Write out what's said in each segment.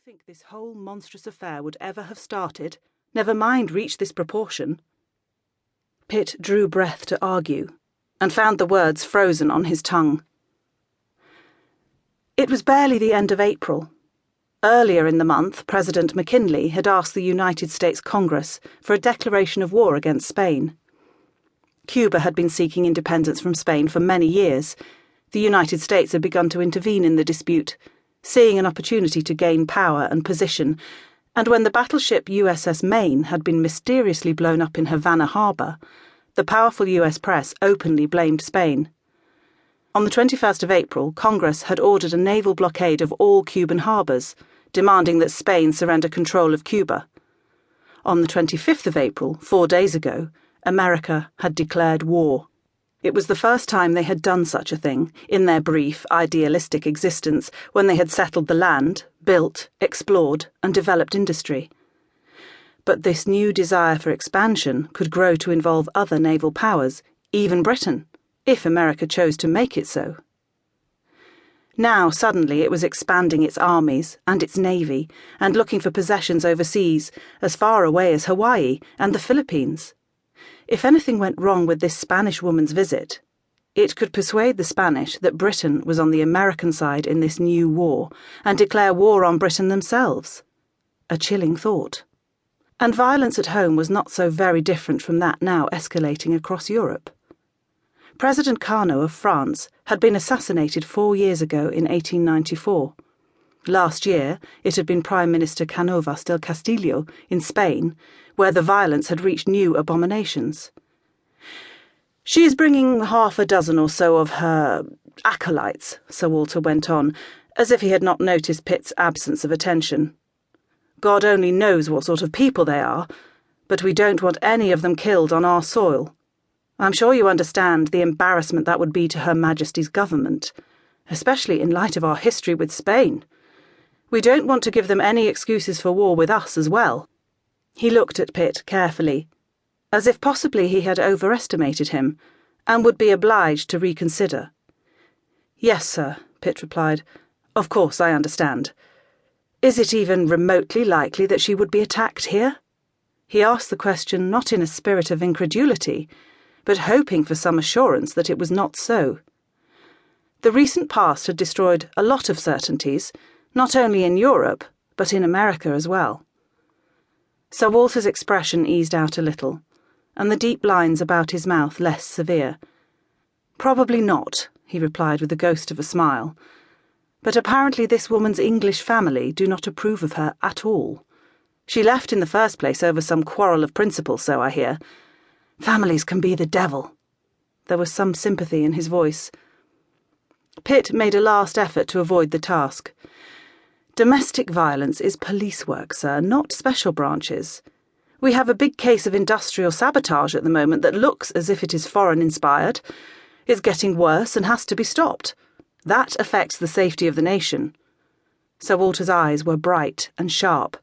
think this whole monstrous affair would ever have started, never mind reach this proportion?" Pitt drew breath to argue, and found the words frozen on his tongue. It was barely the end of April. Earlier in the month, President McKinley had asked the United States Congress for a declaration of war against Spain. Cuba had been seeking independence from Spain for many years. The United States had begun to intervene in the dispute, seeing an opportunity to gain power and position, and when the battleship USS Maine had been mysteriously blown up in Havana Harbour, the powerful US press openly blamed Spain. On the 21st of April, Congress had ordered a naval blockade of all Cuban harbours, demanding that Spain surrender control of Cuba. On the 25th of April, 4 days ago, America had declared war. It was the first time they had done such a thing in their brief, idealistic existence when they had settled the land, built, explored, and developed industry. But this new desire for expansion could grow to involve other naval powers, even Britain, if America chose to make it so. Now, suddenly, it was expanding its armies and its navy and looking for possessions overseas, as far away as Hawaii and the Philippines. If anything went wrong with this Spanish woman's visit, it could persuade the Spanish that Britain was on the American side in this new war and declare war on Britain themselves. A chilling thought. And violence at home was not so very different from that now escalating across Europe. President Carnot of France had been assassinated 4 years ago in 1894. Last year, it had been Prime Minister Cánovas del Castillo in Spain, where the violence had reached new abominations. "She is bringing half a dozen or so of her acolytes," Sir Walter went on, as if he had not noticed Pitt's absence of attention. "God only knows what sort of people they are, but we don't want any of them killed on our soil. I'm sure you understand the embarrassment that would be to Her Majesty's government, especially in light of our history with Spain. We don't want to give them any excuses for war with us as well." He looked at Pitt carefully, as if possibly he had overestimated him, and would be obliged to reconsider. "Yes, sir," Pitt replied. "Of course I understand. Is it even remotely likely that she would be attacked here?" He asked the question not in a spirit of incredulity, but hoping for some assurance that it was not so. The recent past had destroyed a lot of certainties, not only in Europe, but in America as well. Sir Walter's expression eased out a little, and the deep lines about his mouth less severe. "Probably not," he replied with the ghost of a smile. "But apparently this woman's English family do not approve of her at all. She left in the first place over some quarrel of principle, so I hear. Families can be the devil." There was some sympathy in his voice. Pitt made a last effort to avoid the task. "Domestic violence is police work, sir, not special branches. We have a big case of industrial sabotage at the moment that looks as if it is foreign-inspired, is getting worse and has to be stopped. That affects the safety of the nation." Sir Walter's eyes were bright and sharp.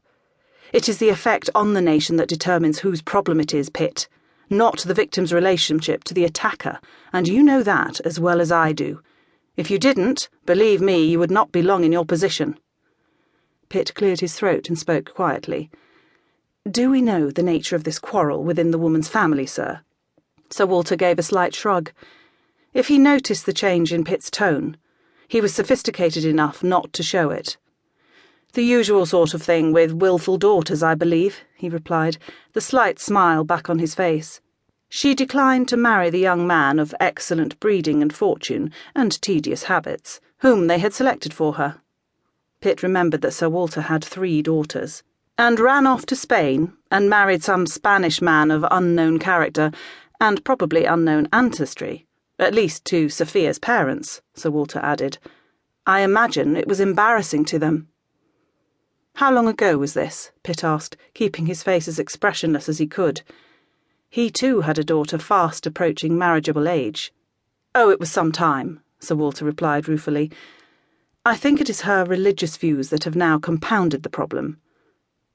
"It is the effect on the nation that determines whose problem it is, Pitt, not the victim's relationship to the attacker, and you know that as well as I do. If you didn't, believe me, you would not be long in your position." Pitt cleared his throat and spoke quietly. "Do we know the nature of this quarrel within the woman's family, sir?" Sir Walter gave a slight shrug. If he noticed the change in Pitt's tone, he was sophisticated enough not to show it. "The usual sort of thing with wilful daughters, I believe," he replied, the slight smile back on his face. "She declined to marry the young man of excellent breeding and fortune and tedious habits, whom they had selected for her." Pitt remembered that Sir Walter had 3 daughters, "and ran off to Spain and married some Spanish man of unknown character and probably unknown ancestry, at least to Sofia's parents," Sir Walter added. "I imagine it was embarrassing to them." "How long ago was this?" Pitt asked, keeping his face as expressionless as he could. He too had a daughter fast approaching marriageable age. "Oh, it was some time," Sir Walter replied ruefully. "I think it is her religious views that have now compounded the problem.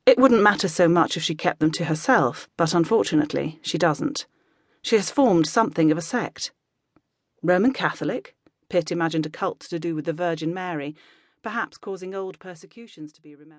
It wouldn't matter so much if she kept them to herself, but unfortunately she doesn't. She has formed something of a sect." "Roman Catholic?" Pitt imagined a cult to do with the Virgin Mary, perhaps causing old persecutions to be remembered.